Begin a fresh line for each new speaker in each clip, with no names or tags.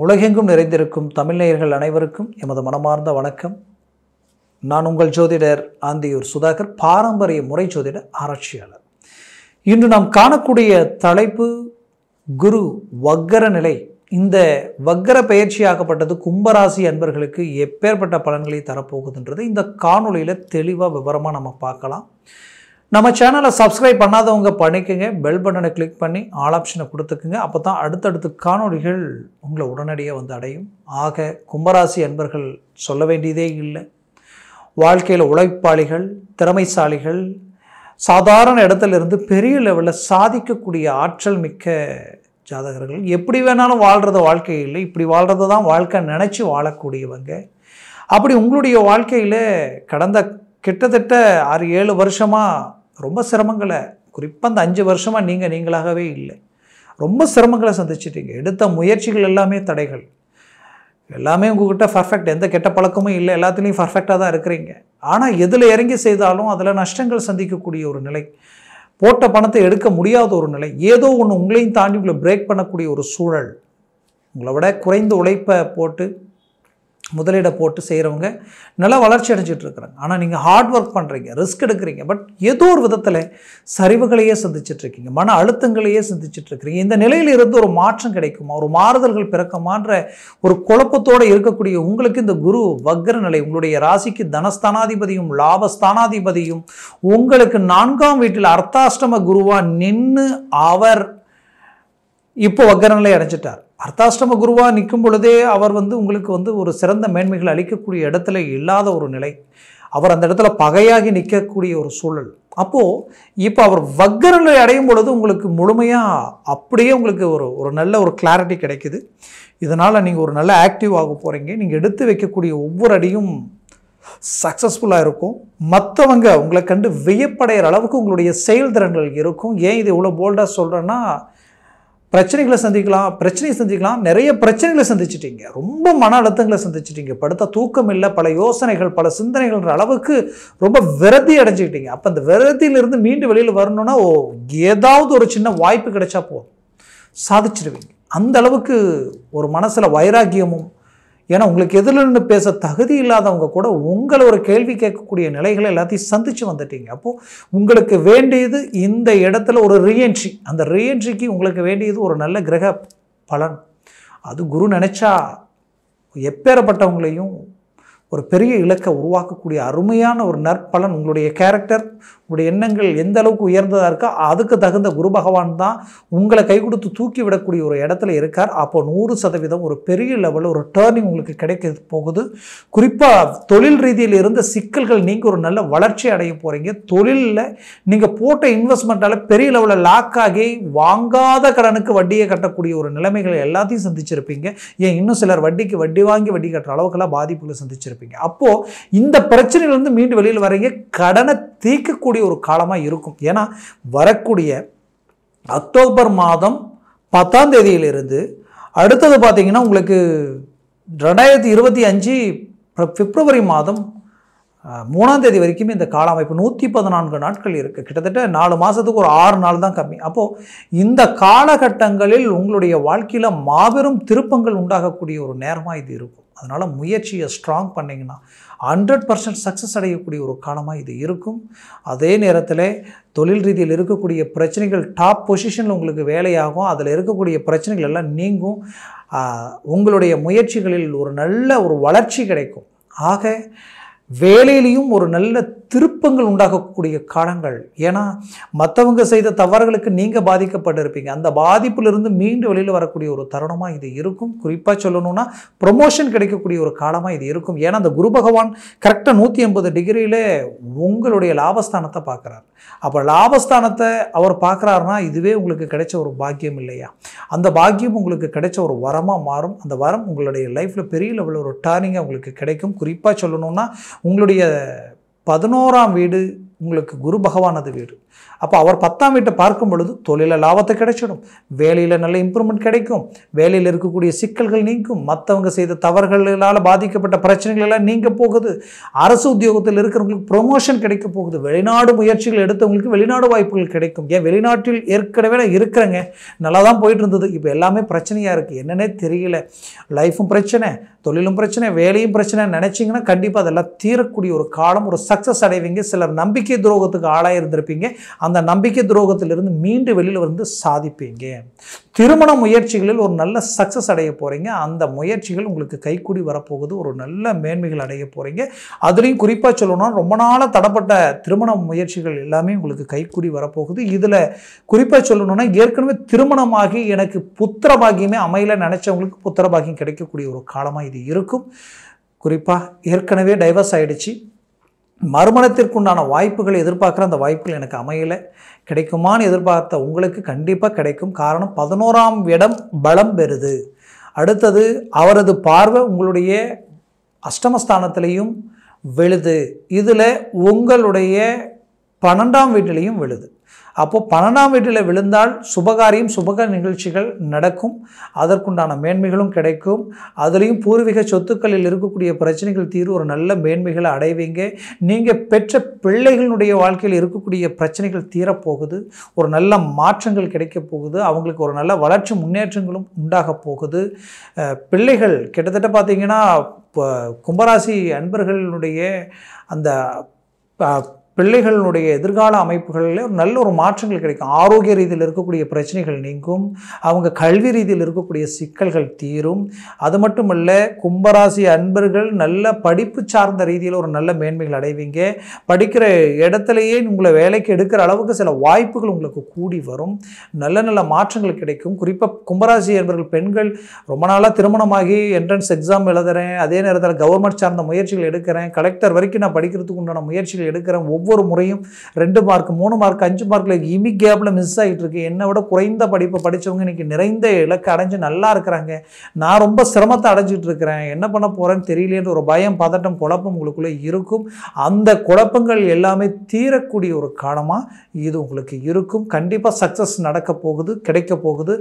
உலகெங்கும் நிறைந்திருக்கும் தமிழ் நேயர்கள் அனைவருக்கும் எமது மனமார்ந்த வணக்கம். நான் உங்கள் ஜோதிடர் ஆந்தியூர் சுதாகர், பாரம்பரிய முறை ஜோதிட ஆராய்ச்சியாளர். இன்று நாம் காணக்கூடிய தலைப்பு குரு வக்கர நிலை. இந்த வக்கர பயிற்சியாகப்பட்டது கும்பராசி அன்பர்களுக்கு எப்பேற்பட்ட பலன்களை தரப்போகுதுன்றது இந்த காணொலியில் தெளிவாக விவரமாக நம்ம பார்க்கலாம். நம்ம சேனலை சப்ஸ்கிரைப் பண்ணாதவங்க பண்ணிக்கோங்க, பெல் பட்டனை கிளிக் பண்ணி ஆல் ஆப்ஷனை கொடுத்துக்குங்க. அப்போ தான் அடுத்தடுத்து காணொலிகள் உங்களை உடனடியாக வந்து அடையும். ஆக கும்பராசி அன்பர்கள் சொல்ல வேண்டியதே இல்லை. வாழ்க்கையில் உழைப்பாளிகள், திறமைசாலிகள், சாதாரண இடத்துலேருந்து பெரிய லெவலில் சாதிக்கக்கூடிய ஆற்றல் மிக்க ஜாதகர்கள். எப்படி வேணாலும் வாழ்கிறது வாழ்க்கை இல்லை, இப்படி வாழ்கிறது தான் வாழ்க்கை நினச்சி வாழக்கூடியவங்க. அப்படி உங்களுடைய வாழ்க்கையில் கடந்த கிட்டத்தட்ட 6-7 வருஷமாக ரொம்ப சிரமங்களை, குறிப்பாக அந்த 5 வருஷமாக நீங்களாகவே இல்லை, ரொம்ப சிரமங்களை சந்திச்சிட்டீங்க. எடுத்த முயற்சிகள் எல்லாமே தடைகள். எல்லாமே உங்கள்கிட்ட பர்ஃபெக்ட், எந்த கெட்ட பழக்கமும் இல்லை, எல்லாத்துலேயும் பர்ஃபெக்டாக தான் இருக்கிறீங்க. ஆனால் எதில் இறங்கி செய்தாலும் அதில் நஷ்டங்கள் சந்திக்கக்கூடிய ஒரு நிலை, போட்ட பணத்தை எடுக்க முடியாத ஒரு நிலை, ஏதோ ஒன்று உங்களையும் தாண்டி உங்களை பிரேக் பண்ணக்கூடிய ஒரு சூழல். உங்களை விட குறைந்த உழைப்பை போட்டு முதலீடை போட்டு செய்கிறவங்க நல்லா வளர்ச்சி அடைஞ்சிட்டு இருக்கிறாங்க. ஆனால் நீங்கள் ஹார்ட் ஒர்க் பண்ணுறீங்க, ரிஸ்க் எடுக்கிறீங்க, பட் ஏதோ ஒரு விதத்தில் சரிவுகளையே சந்திச்சிட்ருக்கீங்க, மன அழுத்தங்களையே சந்திச்சிட்ருக்கிறீங்க. இந்த நிலையில் இருந்து ஒரு மாற்றம் கிடைக்குமா, ஒரு மாறுதல்கள் பிறக்குமான்ற ஒரு குழப்பத்தோடு இருக்கக்கூடிய உங்களுக்கு இந்த குரு வக்கர நிலை, உங்களுடைய ராசிக்கு தனஸ்தானாதிபதியும் லாபஸ்தானாதிபதியும் உங்களுக்கு 4ஆம் வீட்டில் அர்த்தாஷ்டம குருவாக நின்று அவர் இப்போ வக்கர நிலை அடைஞ்சிட்டார். அர்த்தாஷ்டம குருவாக நிற்கும் பொழுதே அவர் உங்களுக்கு ஒரு சிறந்த மேன்மைகள் அளிக்கக்கூடிய இடத்துல இல்லாத ஒரு நிலை. அவர் அந்த இடத்துல பகையாகி நிற்கக்கூடிய ஒரு சூழல். அப்போது இப்போ அவர் வக்கர நிலை அடையும் பொழுது உங்களுக்கு முழுமையாக அப்படியே உங்களுக்கு ஒரு நல்ல ஒரு கிளாரிட்டி கிடைக்குது. இதனால் நீங்கள் ஒரு நல்ல ஆக்டிவ் ஆக போகிறீங்க. நீங்கள் எடுத்து வைக்கக்கூடிய ஒவ்வொரு அடியும் சக்ஸஸ்ஃபுல்லாக இருக்கும். மற்றவங்க உங்களை கண்டு வியப்படைகிற அளவுக்கு உங்களுடைய செயல்திறன்கள் இருக்கும். ஏன் இது இவ்வளோ போல்டாக சொல்கிறேன்னா, பிரச்சனைகளை சந்திக்கலாம், நிறைய பிரச்சனைகளை சந்திச்சிட்டீங்க, ரொம்ப மன அழுத்தங்களை சந்திச்சிட்டீங்க, படுத்த தூக்கம் இல்லை, பல யோசனைகள், பல சிந்தனைகள்ன்ற அளவுக்கு ரொம்ப விரதி அடைஞ்சிக்கிட்டீங்க. அப்போ அந்த விரதியிலிருந்து மீண்டு வெளியில் வரணும்னா ஏதாவது ஒரு சின்ன வாய்ப்பு கிடைச்சா போதும், சாதிச்சிடுவீங்க. அந்த அளவுக்கு ஒரு மனசில் வைராக்கியமும், ஏன்னா உங்களுக்கு எதிரிலிருந்து பேச தகுதி இல்லாதவங்க கூட உங்களை ஒரு கேள்வி கேட்கக்கூடிய நிலைகளை எல்லாத்தையும் சந்தித்து வந்துட்டீங்க. அப்போது உங்களுக்கு வேண்டியது இந்த இடத்துல ஒரு ரீஎன்ட்ரி. அந்த ரீஎன்ட்ரிக்கு உங்களுக்கு வேண்டியது ஒரு நல்ல கிரக பலன். அது குரு நினச்சா எப்பேறப்பட்டவங்களையும் ஒரு பெரிய இலக்கை உருவாக்கக்கூடிய அருமையான ஒரு நற்பலன். உங்களுடைய கேரக்டர், உங்களுடைய எண்ணங்கள் எந்த அளவுக்கு உயர்ந்ததாக இருக்கோ அதுக்கு தகுந்த குரு பகவான் தான் உங்களை கை கொடுத்து தூக்கி விடக்கூடிய ஒரு இடத்துல இருக்கார். அப்போ 100% ஒரு பெரிய லெவலில் ஒரு டேர்னிங் உங்களுக்கு கிடைக்க போகுது. குறிப்பாக தொழில் ரீதியில் இருந்த சிக்கல்கள் நீங்கள் ஒரு நல்ல வளர்ச்சி அடைய போகிறீங்க. தொழிலில் நீங்கள் போட்ட இன்வெஸ்ட்மெண்ட்டால் பெரிய லெவலில் லாக் ஆகி வாங்காத கடனுக்கு வட்டியை கட்டக்கூடிய ஒரு நிலைமைகள் எல்லாத்தையும் சந்திச்சிருப்பீங்க. ஏன் இன்னும் சிலர் வட்டிக்கு வட்டி வாங்கி வட்டி கட்டுற அளவுக்கெல்லாம் பாதிப்புகளை சந்திச்சிருப்பீங்க. அப்போது இந்த பிரச்சனையிலிருந்து மீண்டு வெளியில் வரீங்க. கடனை தீர்க்கக்கூடிய ஒரு காலமாக இருக்கும். ஏன்னா வரக்கூடிய அக்டோபர் மாதம் 10ஆம் தேதியிலிருந்து அடுத்தது பார்த்தீங்கன்னா உங்களுக்கு 2025 பிப்ரவரி மாதம் 3ஆம் தேதி வரைக்குமே இந்த கால அமைப்பு 114 நாட்கள் இருக்குது. கிட்டத்தட்ட 4 மாதத்துக்கு ஒரு 6 நாள் தான் கம்மி. அப்போது இந்த காலகட்டங்களில் உங்களுடைய வாழ்க்கையில் மாபெரும் திருப்பங்கள் உண்டாகக்கூடிய ஒரு நேரமாக இது இருக்கும். அதனால் முயற்சியை ஸ்ட்ராங் பண்ணிங்கன்னா 100% சக்ஸஸ் அடையக்கூடிய ஒரு காலமாக இது இருக்கும். அதே நேரத்தில் தொழில் ரீதியில் இருக்கக்கூடிய பிரச்சனைகள் டாப் பொசிஷனில் உங்களுக்கு வேலையாகும். அதில் இருக்கக்கூடிய பிரச்சனைகள் எல்லாம் நீங்கும். உங்களுடைய முயற்சிகளில் ஒரு நல்ல ஒரு வளர்ச்சி கிடைக்கும். ஆக வேலையிலையும் ஒரு நல்ல திருப்பங்கள் உண்டாகக்கூடிய காலங்கள். ஏன்னா மற்றவங்க செய்த தவறுகளுக்கு நீங்கள் பாதிக்கப்பட்டிருப்பீங்க. அந்த பாதிப்பிலிருந்து மீண்டு வெளியில் வரக்கூடிய ஒரு தருணமாக இது இருக்கும். குறிப்பாக சொல்லணும்னா ப்ரொமோஷன் கிடைக்கக்கூடிய ஒரு காலமாக இது இருக்கும். ஏன்னா அந்த குரு பகவான் கரெக்டாக 180 டிகிரியில் உங்களுடைய லாபஸ்தானத்தை பார்க்குறார். அப்போ லாபஸ்தானத்தை அவர் பார்க்குறாருனா இதுவே உங்களுக்கு கிடைச்ச ஒரு பாக்கியம் இல்லையா? அந்த பாக்கியம் உங்களுக்கு கிடைச்ச ஒரு வரமாக மாறும். அந்த வரம் உங்களுடைய லைஃப்பில் பெரிய லெவலில் ஒரு டர்னிங்காக உங்களுக்கு கிடைக்கும். குறிப்பாக சொல்லணும்னா உங்களுடைய 11ஆம் வீடு உங்களுக்கு குரு பகவானது வீடு. அப்போ அவர் 10ஆம் வீட்டை பார்க்கும் பொழுது தொழில லாபத்தை கிடைச்சிடும், வேலையில் நல்ல இம்ப்ரூவ்மெண்ட் கிடைக்கும், வேலையில் இருக்கக்கூடிய சிக்கல்கள் நீங்கும், மற்றவங்க செய்த தவறுகளால் பாதிக்கப்பட்ட பிரச்சனைகள் எல்லாம் நீங்க போகுது, அரசு உத்தியோகத்தில் இருக்கிறவங்களுக்கு ப்ரொமோஷன் கிடைக்க போகுது, வெளிநாடு முயற்சிகள் எடுத்தவங்களுக்கு வெளிநாடு வாய்ப்புகள் கிடைக்கும். ஏன் வெளிநாட்டில் ஏற்கனவே நான் இருக்கிறேங்க, நல்லா தான் போயிட்டு இருந்தது, இப்போ எல்லாமே பிரச்சனையாக இருக்குது, என்னன்னே தெரியல, லைஃப்பும் பிரச்சனை, தொழிலும் பிரச்சனை, வேலையும் பிரச்சனை நினச்சிங்கன்னா கண்டிப்பாக அதெல்லாம் தீரக்கூடிய ஒரு காலம், ஒரு சக்ஸஸ் அடைவீங்க. சிலர் நம்பிக்கை துரோகத்துக்கு ஆளாக இருந்திருப்பீங்க, அந்த நம்பிக்கை துரோகத்திலிருந்து மீண்டு வெளியில் வந்து சாதிப்பீங்க. திருமண முயற்சிகளில் ஒரு நல்ல சக்ஸஸ் அடைய போகிறீங்க, அந்த முயற்சிகள் உங்களுக்கு கைக்கூடி வரப்போகுது, ஒரு நல்ல மேன்மைகள் அடைய போகிறீங்க. அதுலேயும் குறிப்பாக சொல்லணும்னா ரொம்ப நாளாக தடப்பட்ட திருமண முயற்சிகள் எல்லாமே உங்களுக்கு கைக்கூடி வரப்போகுது. இதில் குறிப்பாக சொல்லணும்னா ஏற்கனவே திருமணமாகி எனக்கு புத்திர பாக்கியமே அமையல நினச்சவங்களுக்கு புத்திர பாக்கியம் கிடைக்கக்கூடிய ஒரு காலமாக இது இருக்கும். குறிப்பாக ஏற்கனவே டைவர்ஸ் ஆகிடுச்சு, மறுமணத்திற்குண்டான வாய்ப்புகளை எதிர்பார்க்குற அந்த வாய்ப்புகள் எனக்கு அமையலை, கிடைக்குமான்னு எதிர்பார்த்த உங்களுக்கு கண்டிப்பாக கிடைக்கும். காரணம் 11ஆம் இடம் பலம் பெறுது. அடுத்தது அவரது பார்வை உங்களுடைய அஷ்டமஸ்தானத்திலையும் விழுது, இதில் உங்களுடைய 12ஆம் வீட்டிலையும் விழுது. அப்போது 12ஆம் வீட்டில் விழுந்தால் சுபகாரியம் சுபக நிகழ்ச்சிகள் நடக்கும், அதற்குண்டான மேன்மைகளும் கிடைக்கும். அதுலேயும் பூர்வீக சொத்துக்களில் இருக்கக்கூடிய பிரச்சனைகள் தீர்வு, ஒரு நல்ல மேன்மைகளை அடைவீங்க. நீங்கள் பெற்ற பிள்ளைகளுடைய வாழ்க்கையில் இருக்கக்கூடிய பிரச்சனைகள் தீரப்போகுது, ஒரு நல்ல மாற்றங்கள் கிடைக்க போகுது, அவங்களுக்கு ஒரு நல்ல வளர்ச்சி முன்னேற்றங்களும் உண்டாக போகுது. பிள்ளைகள் கிட்டத்தட்ட பார்த்திங்கன்னா இப்போ கும்பராசி அன்பர்களுடைய அந்த பிள்ளைகளுடைய எதிர்கால அமைப்புகளில் நல்ல ஒரு மாற்றங்கள் கிடைக்கும். ஆரோக்கிய ரீதியில் இருக்கக்கூடிய பிரச்சனைகள் நீங்கும், அவங்க கல்வி ரீதியில் இருக்கக்கூடிய சிக்கல்கள் தீரும். அது மட்டுமல்ல, கும்பராசி அன்பர்கள் நல்ல படிப்பு சார்ந்த ரீதியில் ஒரு நல்ல மேன்மைகள் அடைவீங்க. படிக்கிற இடத்துலையே உங்களை வேலைக்கு எடுக்கிற அளவுக்கு சில வாய்ப்புகள் உங்களுக்கு கூடி வரும், நல்ல நல்ல மாற்றங்கள் கிடைக்கும். குறிப்பாக கும்பராசி அன்பர்கள் பெண்கள் ரொம்ப நாளாக திருமணமாகி என்ட்ரன்ஸ் எக்ஸாம் எழுதுகிறேன், அதே நேரத்தில் கவர்மெண்ட் சார்ந்த முயற்சிகள் எடுக்கிறேன், கலெக்டர் வரைக்கும் நான் படிக்கிறதுக்கு உண்டான முயற்சிகள் எடுக்கிறேன், ஒவ்வொரு முறையும் 2 மார்க் 3 மார்க் 5 மார்க்கில் இமி கேப்பில் மிஸ் ஆகிட்டு இருக்கு, என்னை விட குறைந்த படிப்பை படித்தவங்க இன்றைக்கி நிறைந்த இலக்கு அடைஞ்சு நல்லா இருக்கிறாங்க, நான் ரொம்ப சிரமத்தை அடைஞ்சிட்டு இருக்கிறேன், என்ன பண்ண போகிறேன்னு தெரியலேன்ற ஒரு பயம் பதட்டம் குழப்பம் உங்களுக்குள்ளே இருக்கும். அந்த குழப்பங்கள் எல்லாமே தீரக்கூடிய ஒரு காலமாக இது உங்களுக்கு இருக்கும். கண்டிப்பாக சக்ஸஸ் நடக்க போகுது, கிடைக்க போகுது.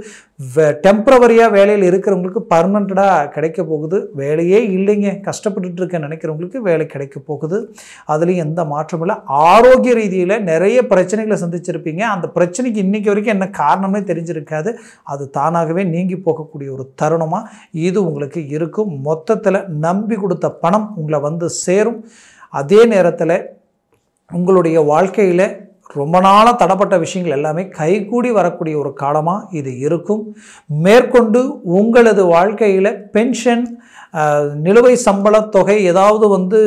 டெம்பரவரியாக வேலையில் இருக்கிறவங்களுக்கு பர்மனெண்ட்டாக கிடைக்க போகுது. வேலையே இல்லைங்க, கஷ்டப்பட்டுட்டு இருக்க நினைக்கிறவங்களுக்கு வேலை கிடைக்க போகுது. அதுலேயும் எந்த மாற்றம் இல்லை. ஆரோக்கிய ரீதியில் நிறைய பிரச்சனைகளை சந்திச்சிருப்பீங்க, அந்த பிரச்சனைக்கு இன்றைக்கி வரைக்கும் என்ன காரணமே தெரிஞ்சிருக்காது, அது தானாகவே நீங்கி போகக்கூடிய ஒரு தருணமாக இது உங்களுக்கு இருக்கும். மொத்தத்தில் நம்பி கொடுத்த பணம் உங்களை வந்து சேரும். அதே நேரத்தில் உங்களுடைய வாழ்க்கையில் ரொம்ப நாளாக தடப்பட்ட விஷயங்கள் எல்லாமே கைகூடி வரக்கூடிய ஒரு காலமாக இது இருக்கும். மேற்கொண்டு உங்களது வாழ்க்கையில் பென்ஷன், நிலுவை சம்பள தொகை ஏதாவது வந்து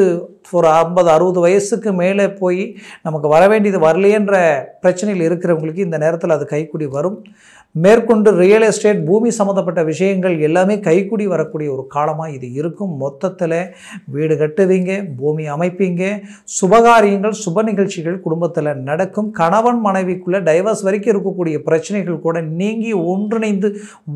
ஒரு 50-60 வயசுக்கு மேலே போய் நமக்கு வர வேண்டியது வரலையன்ற பிரச்சனையில் இருக்கிறவங்களுக்கு இந்த நேரத்தில் அது கைக்கூடி வரும். மேற்கொண்டு ரியல் எஸ்டேட் பூமி சம்மந்தப்பட்ட விஷயங்கள் எல்லாமே கைக்கூடி வரக்கூடிய ஒரு காலமாக இது இருக்கும். மொத்தத்தில் வீடு கட்டுவீங்க, பூமி அமைப்பீங்க, சுபகாரியங்கள் சுப நிகழ்ச்சிகள் குடும்பத்தில் நடக்கும். கணவன் மனைவிக்குள்ளே டைவர்ஸ் வரைக்கும் இருக்கக்கூடிய பிரச்சனைகள் கூட நீங்கி ஒன்றிணைந்து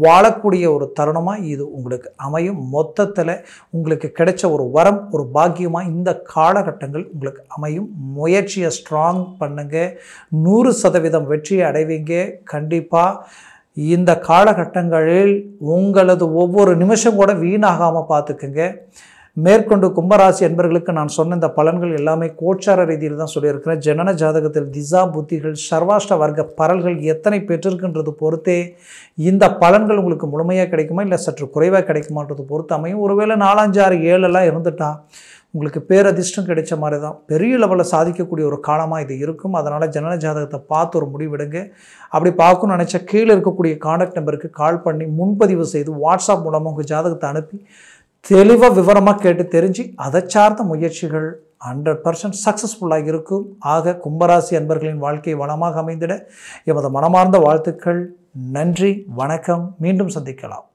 வாழக்கூடிய ஒரு தருணமாக இது உங்களுக்கு அமையும். மொத்தத்தில் உங்களுக்கு கிடைச்ச ஒரு வரம், ஒரு பாக்கியமாக இந்த காலகட்டங்கள் உங்களுக்கு அமையும். முயற்சியை ஸ்ட்ராங் பண்ணுங்க, 100% வெற்றியை அடைவீங்க. கண்டிப்பாக இந்த காலகட்டங்களில் உங்களது ஒவ்வொரு நிமிஷம் கூட வீணாகாமல் பார்த்துக்குங்க. மேற்கொண்டு கும்பராசி என்பவர்களுக்கு நான் சொன்ன இந்த பலன்கள் எல்லாமே கோச்சார ரீதியில் தான் சொல்லியிருக்கிறேன். ஜனன ஜாதகத்தில் திசா புத்திகள் சர்வாஷ்ட வர்க்க பரல்கள் எத்தனை பெற்றிருக்கின்றது பொறுத்தே இந்த பலன்கள் உங்களுக்கு முழுமையாக கிடைக்குமா இல்லை சற்று குறைவாக கிடைக்குமான்றது பொறுத்து அமையும். ஒருவேளை 4, 5, 6, 7 இருந்துட்டா உங்களுக்கு பேரதிர்ஷ்டம் கிடைச்ச மாதிரி தான், பெரிய லெவலில் சாதிக்கக்கூடிய ஒரு காலமாக இது இருக்கும். அதனால் ஜனன ஜாதகத்தை பார்த்து ஒரு முடிவெடுங்க. அப்படி பார்க்கணும்னு நினச்சா கீழே இருக்கக்கூடிய கான்டாக்ட் நம்பருக்கு கால் பண்ணி முன்பதிவு செய்து வாட்ஸ்அப் மூலமாக உங்கள் ஜாதகத்தை அனுப்பி தெளிவாக விவரமாக கேட்டு தெரிஞ்சு அதை சார்ந்த முயற்சிகள் 100% சக்ஸஸ்ஃபுல்லாக இருக்கும். ஆக கும்பராசி அன்பர்களின் வாழ்க்கை வளமாக அமைந்திட எமது மனமார்ந்த வாழ்த்துக்கள். நன்றி, வணக்கம். மீண்டும் சந்திக்கலாம்.